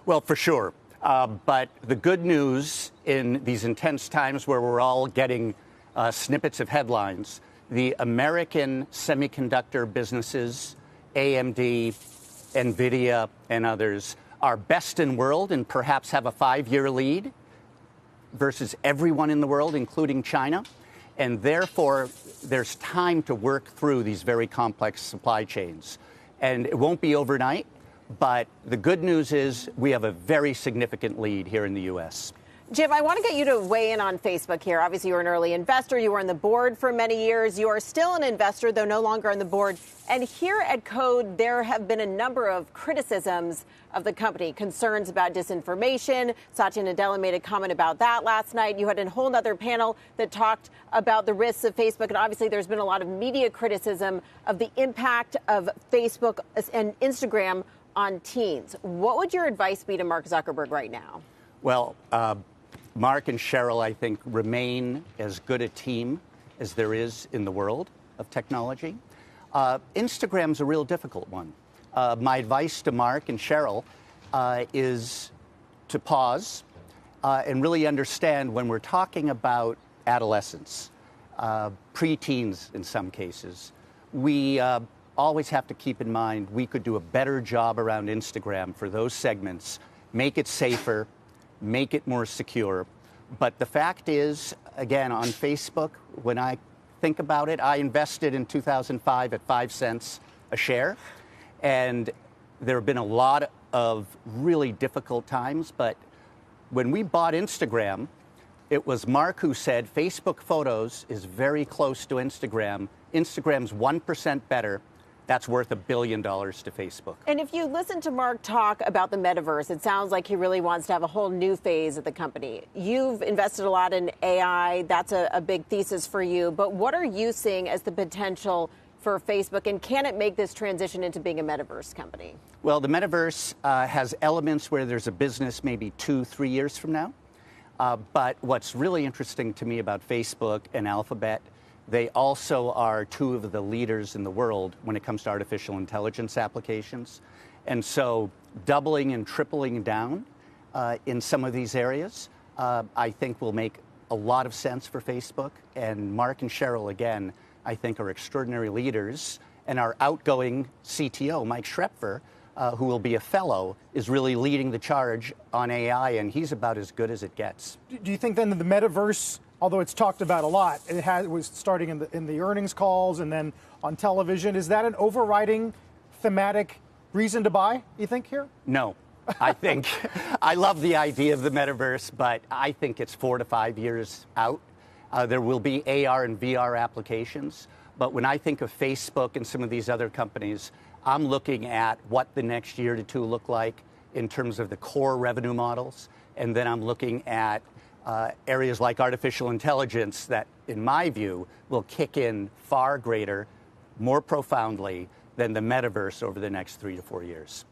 Well, for sure. But the good news in these intense times where we're all getting snippets of headlines, the American semiconductor businesses, AMD, NVIDIA, and others, are best in world and perhaps have a 5-year lead versus everyone in the world, including China. And therefore, there's time to work through these very complex supply chains. And it won't be overnight, but the good news is we have a very significant lead here in the U.S. Jim, I want to get you to weigh in on Facebook here. Obviously, you're an early investor. You were on the board for many years. You are still an investor, though no longer on the board. And here at Code, there have been a number of criticisms of the company, concerns about disinformation. Satya Nadella made a comment about that last night. You had a whole other panel that talked about the risks of Facebook. And obviously, there's been a lot of media criticism of the impact of Facebook and Instagram on teens. What would your advice be to Mark Zuckerberg right now? Well, Mark and Sheryl, I think, remain as good a team as there is in the world of technology. Instagram's a real difficult one. My advice to Mark and Sheryl is to pause and really understand when we're talking about adolescents, preteens in some cases, we always have to keep in mind we could do a better job around Instagram for those segments, make it safer, make it more secure. But the fact is, again, on Facebook, when I think about it, I invested in 2005 at 5 cents a share. And there have been a lot of really difficult times. But when we bought Instagram, it was Mark who said Facebook Photos is very close to Instagram. Instagram's 1% better. That's worth $1 billion to Facebook. And if you listen to Mark talk about the metaverse, it sounds like he really wants to have a whole new phase of the company. You've invested a lot in AI. That's a big thesis for you. But what are you seeing as the potential for Facebook? And can it make this transition into being a metaverse company? Well, the metaverse has elements where there's a business maybe 2-3 years from now. But what's really interesting to me about Facebook and Alphabet, they also are two of the leaders in the world when it comes to artificial intelligence applications. And so doubling and tripling down in some of these areas, I think will make a lot of sense for Facebook. And Mark and Sheryl, again, I think are extraordinary leaders. And our outgoing CTO, Mike Schrepfer, who will be a fellow, is really leading the charge on AI, and he's about as good as it gets. Do you think then that the metaverse, although it's talked about a lot, it was starting in the earnings calls and then on television, is that an overriding thematic reason to buy, you think, here? No. I think I love the idea of the metaverse, but I think it's 4 to 5 years out. There will be AR and VR applications. But when I think of Facebook and some of these other companies, I'm looking at what the next year to two look like in terms of the core revenue models. And then I'm looking at areas like artificial intelligence that, in my view, will kick in far greater, more profoundly than the metaverse over the next 3 to 4 years.